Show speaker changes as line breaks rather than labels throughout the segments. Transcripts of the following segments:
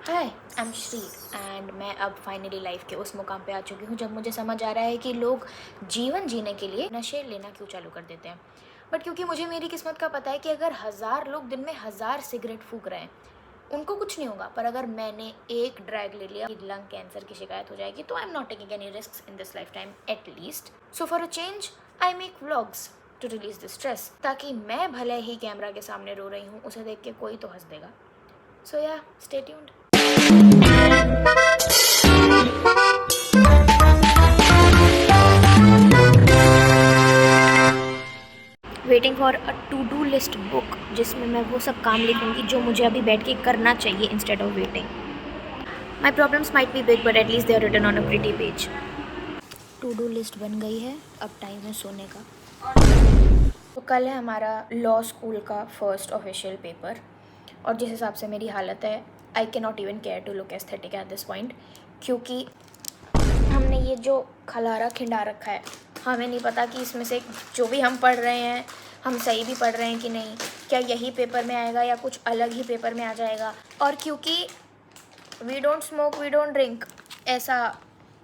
Hi, I am Shri and मैं अब finally life के उस मुकाम पे आ चुकी हूँ जब मुझे समझ आ रहा है कि लोग जीवन जीने के लिए नशे लेना क्यों चालू कर देते हैं। बट क्योंकि मुझे मेरी किस्मत का पता है कि अगर 1000 लोग दिन में 1000 सिगरेट फूक रहे हैं उनको कुछ नहीं होगा, पर अगर मैंने एक ड्रैग ले लिया लंग कैंसर की शिकायत हो जाएगी। तो I am not taking any risk in this lifetime at least. So for a change I make vlogs to release this stress, ताकि मैं भले ही कैमरा के सामने रो रही हूँ उसे देख के कोई तो हंस देगा। So yeah, stay tuned. Waiting for a to do list book जिसमें मैं वो सब काम लिखूंगी जो मुझे अभी बैठ के करना चाहिए instead of waiting. My problems might be big but at least they are written on a pretty page. To do list बन गई है, अब टाइम है सोने का। तो कल है हमारा लॉ स्कूल का फर्स्ट ऑफिशियल पेपर, और जिस हिसाब से मेरी हालत है I can not even care to look aesthetic at this point, क्योंकि हमने ये जो खलारा खिंडा रखा है, हमें नहीं पता कि इसमें से जो भी हम पढ़ रहे हैं हम सही भी पढ़ रहे हैं कि नहीं, क्या यही पेपर में आएगा या कुछ अलग ही पेपर में आ जाएगा। और क्योंकि we don't smoke we don't drink, ऐसा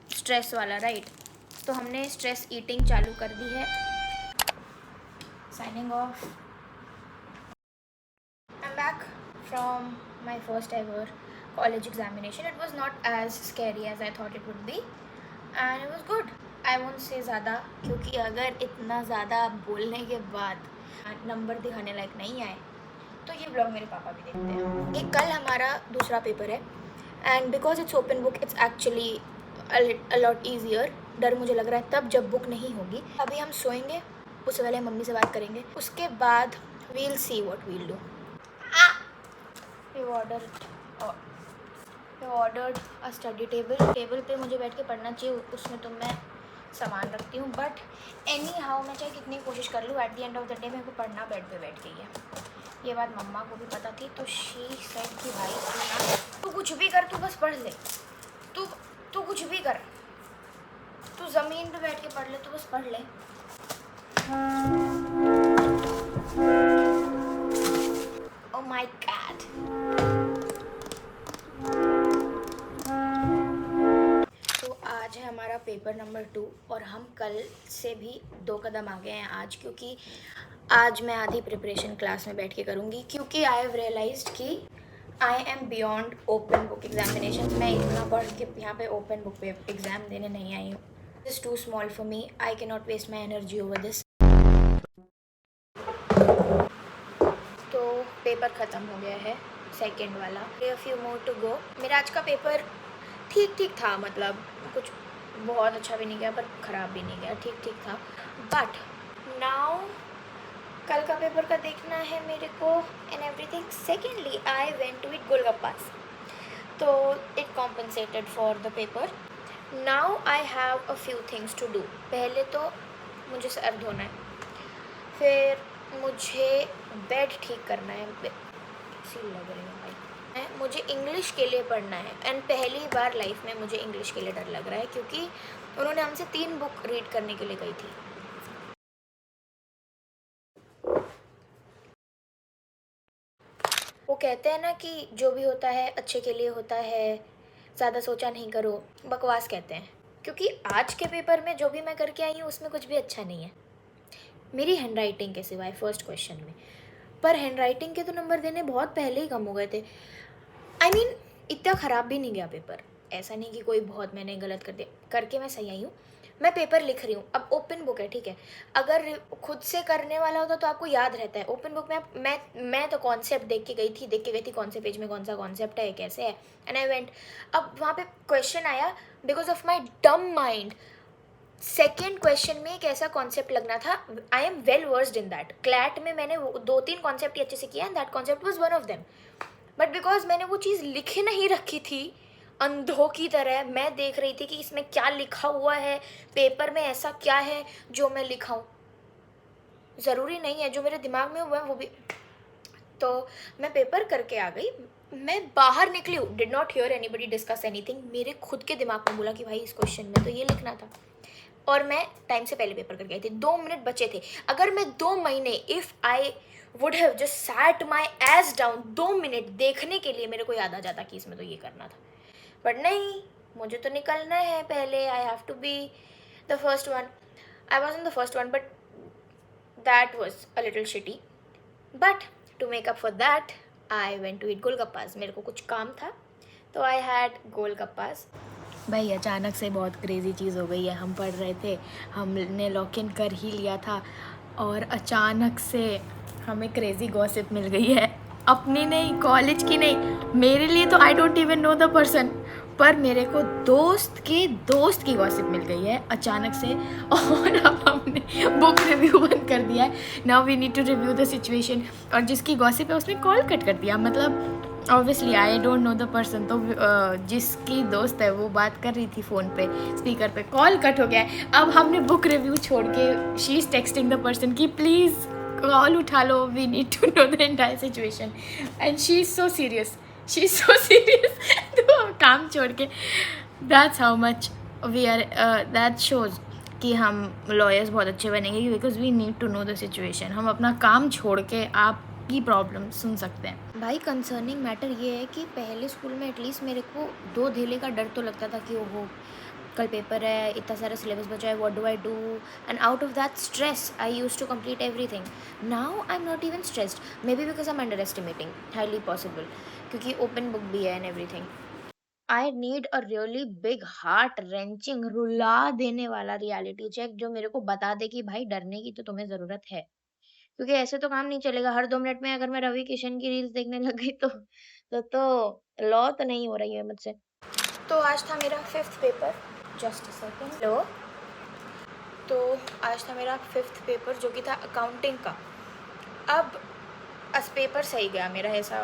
स्ट्रेस वाला राइट, तो हमने स्ट्रेस ईटिंग चालू कर दी है। Signing off. I am back from my first ever college examination. It was not as scary as I thought it would be and it was good. I won't say ज़्यादा, क्योंकि अगर इतना ज़्यादा बोलने के बाद नंबर दिखाने लायक नहीं आए तो ये ब्लॉग मेरे पापा भी देखते हैं। ये कल हमारा दूसरा पेपर है and because it's open book it's actually a lot easier. डर मुझे लग रहा है तब जब बुक नहीं होगी। अभी हम सोएंगे, उससे पहले मम्मी से बात करेंगे, उसके बाद we'll see what we'll do. Ordered a study table पे मुझे बैठ के पढ़ना चाहिए, उसमें तो मैं सामान रखती हूँ, बट एनी हाउ मैं चाहे कितनी कोशिश कर लूँ at the end of the day मेरे को पढ़ना बेड पे बैठ गई है। ये बात मम्मा को भी पता थी, तो शी सेड कि भाई तू कुछ भी कर, तू बस पढ़ ले, तू तू कुछ भी कर, तू ज़मीन पे बैठ के पढ़ ले, तू बस पढ़ ले। Oh my God. आज है हमारा पेपर नंबर 2 और हम कल से भी 2 कदम आगे हैं आज, क्योंकि आज मैं आधी प्रिपरेशन क्लास में बैठ के करूँगी, क्योंकि आई हैव रियलाइज्ड कि I am beyond open book examination. मैं इतना पढ़ के यहाँ पे ओपन बुक पे एग्ज़ाम देने नहीं आई हूँ। This too small for me, I can not waste my energy over this. तो पेपर ख़त्म हो गया है, सेकेंड वाला। A few more to go. मेरा आज का पेपर ठीक ठीक था, मतलब कुछ बहुत अच्छा भी नहीं गया पर ख़राब भी नहीं गया, ठीक ठीक था। बट नाउ कल का पेपर का देखना है मेरे को and everything. Secondly I went to eat golgappas, तो it compensated for the paper. Now I have a few things to do. पहले तो मुझे सर धोना है, फिर मुझे बेड ठीक करना है, कैसी लग रही है भाई। मुझे इंग्लिश के लिए पढ़ना है एंड पहली बार लाइफ में मुझे इंग्लिश के लिए डर लग रहा है, क्योंकि उन्होंने हमसे 3 बुक रीड करने के लिए कही थी। वो कहते हैं ना कि जो भी होता है अच्छे के लिए होता है, ज़्यादा सोचा नहीं करो, बकवास कहते हैं। क्योंकि आज के पेपर में जो भी मैं करके आई हूँ उसमें कुछ भी अच्छा नहीं है, मेरी हैंड राइटिंग के सिवाय फर्स्ट क्वेश्चन में। पर हैंड राइटिंग के तो नंबर देने बहुत पहले ही कम हो गए थे। आई मीन इतना ख़राब भी नहीं गया पेपर, ऐसा नहीं कि कोई बहुत मैंने गलत कर दिया, करके मैं सही आई हूँ। मैं पेपर लिख रही हूँ, अब ओपन बुक है ठीक है, अगर खुद से करने वाला होता तो आपको याद रहता है। ओपन बुक में मैं तो कॉन्सेप्ट देख के गई थी कौन से पेज में कौन सा कॉन्सेप्ट है, कैसे है, एंड आई वेंट। अब वहाँ पे क्वेश्चन आया, बिकॉज ऑफ माई डम माइंड सेकेंड क्वेश्चन में एक ऐसा कॉन्सेप्ट लगना था। I am well versed in that. CLAT में मैंने 2-3 कॉन्सेप्ट ही अच्छे से किया and that concept was one of them, but because मैंने वो चीज़ लिखे नहीं रखी थी अंधों की तरह, मैं देख रही थी कि इसमें क्या लिखा हुआ है, पेपर में ऐसा क्या है जो मैं लिखाऊं, ज़रूरी नहीं है जो मेरे दिमाग में हुआ है वो भी। तो मैं पेपर करके आ गई, मैं बाहर निकली हूँ, did not here anybody discuss anything, मेरे खुद के दिमाग में बोला कि भाई इस क्वेश्चन में तो ये लिखना था, और मैं टाइम से पहले पेपर करके आई थी। 2 मिनट बचे थे। अगर मैं 2 महीने if I would have just sat my age down 2 minute देखने के लिए, मेरे को याद आ जाता कि इसमें तो ये करना था, बट नहीं, मुझे तो निकलना है पहले, I have to be the first one. I was in the first one, but that was a little shitty. But to make up for that I went to eat golgappas. मेरे को कुछ काम था तो आई हैड गोलगप्पास. भाई अचानक से बहुत क्रेज़ी चीज़ हो गई है. हम पढ़ रहे थे, हमने लॉक इन कर ही लिया था और अचानक से हमें क्रेज़ी गॉसिप मिल गई है. अपनी नहीं, कॉलेज की नहीं, मेरे लिए तो I don't even know the person, पर मेरे को दोस्त के दोस्त की गॉसिप मिल गई है अचानक से. और अब हमने बुक रिव्यू बंद कर दिया है. Now we need to review the situation. और जिसकी गॉसिप है उसने कॉल कट कर दिया. मतलब obviously I don't know the person, तो जिसकी दोस्त है वो बात कर रही थी फ़ोन पे, स्पीकर पे, कॉल कट हो गया है. अब हमने बुक रिव्यू छोड़ के she is texting the person कि प्लीज़ कॉल उठा लो, we need to know the entire situation. And she is so serious, she is so serious. तो काम छोड़ के, that's how much we are, that shows कि हम लॉयर्स बहुत अच्छे बनेंगे, because we need to know the situation. हम अपना काम छोड़ के आपकी प्रॉब्लम सुन सकते हैं. भाई कंसर्निंग मैटर ये है कि पहले स्कूल में एटलीस्ट मेरे को 2 धेले का डर तो लगता था कि ओहो कल पेपर है, इतना सारा सिलेबस बचा है, what do I do, and out of that stress I use to complete everything. Now I am not even stressed, maybe because I am underestimating, highly possible, क्योंकि open book भी है and everything. I need a really big heart wrenching, रुला देने वाला reality check जो मेरे को बता दे कि भाई डरने की तो तुम्हें ज़रूरत है, क्योंकि ऐसे तो काम नहीं चलेगा. हर 2 मिनट में अगर मैं रवि किशन की रील्स देखने लग गई तो लॉ तो नहीं हो रही है मुझसे. तो आज था मेरा 5th paper. Just a second. Hello. तो आज था मेरा 5th पेपर जो कि था अकाउंटिंग का. अब पेपर सही गया मेरा, ऐसा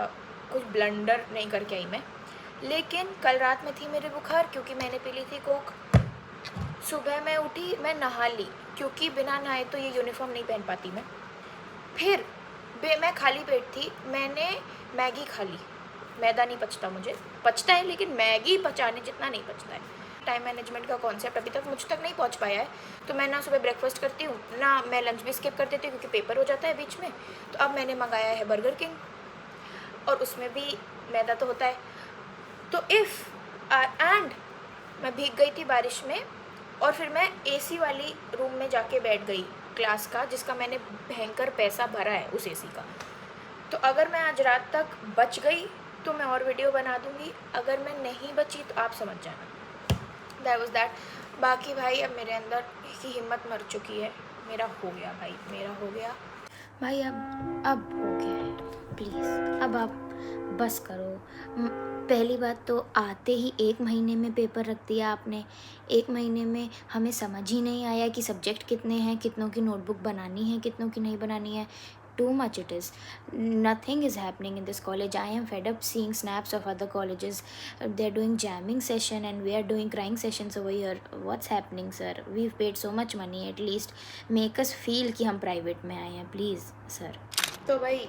कुछ ब्लंडर नहीं करके आई मैं. लेकिन कल रात में थी मेरे बुखार, क्योंकि मैंने पी ली थी कोक. सुबह मैं उठी, मैं नहा ली, क्योंकि बिना नहाए तो ये यूनिफॉर्म नहीं पहन पाती मैं. फिर मैं खाली पेट थी, मैंने मैगी खा ली. मैदा नहीं पचता मुझे, पचता है लेकिन मैगी पचाने जितना नहीं पचता है. टाइम मैनेजमेंट का कॉन्सेप्ट अभी तक मुझ तक नहीं पहुंच पाया है. तो मैं ना सुबह ब्रेकफास्ट करती हूँ, ना मैं लंच भी स्किप कर देती हूँ क्योंकि पेपर हो जाता है बीच में. तो अब मैंने मंगाया है बर्गर किंग, और उसमें भी मैदा तो होता है. तो एंड मैं भीग गई थी बारिश में, और फिर मैं एसी वाली रूम में जाके बैठ गई क्लास का, जिसका मैंने भयंकर पैसा भरा है उस एसी का. तो अगर मैं आज रात तक बच गई तो मैं और वीडियो बना दूँगी, अगर मैं नहीं बची तो आप समझ जाना. That was that. बाकी भाई अब मेरे अंदर की हिम्मत मर चुकी है. मेरा हो गया भाई, मेरा हो गया भाई. अब हो गया है, प्लीज़ अब आप बस करो. पहली बात तो आते ही 1 महीने में पेपर रख दिया आपने. 1 महीने में हमें समझ ही नहीं आया कि सब्जेक्ट कितने हैं, कितनों की नोटबुक बनानी है, कितनों की नहीं बनानी है. Too much it is. Nothing is happening in this college. I am fed up seeing snaps of other colleges. They're doing jamming session and we are doing crying sessions over here. What's happening, sir? We've paid so much money. At least make us feel कि हम private में आए हैं, please, sir. तो भाई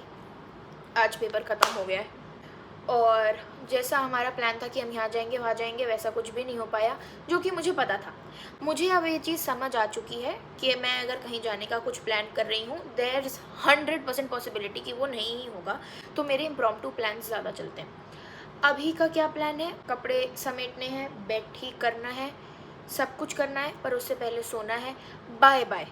आज paper ख़त्म हो गया है, और जैसा हमारा प्लान था कि हम यहाँ जाएंगे वहाँ जाएंगे, वैसा कुछ भी नहीं हो पाया, जो कि मुझे पता था. मुझे अब ये चीज़ समझ आ चुकी है कि मैं अगर कहीं जाने का कुछ प्लान कर रही हूँ, देयर इज़ 100% पॉसिबिलिटी कि वो नहीं ही होगा. तो मेरे इम्प्रॉम्प्टू प्लान ज़्यादा चलते हैं. अभी का क्या प्लान है? कपड़े समेटने हैं, बेड ठीक करना है, सब कुछ करना है, पर उससे पहले सोना है. Bye bye.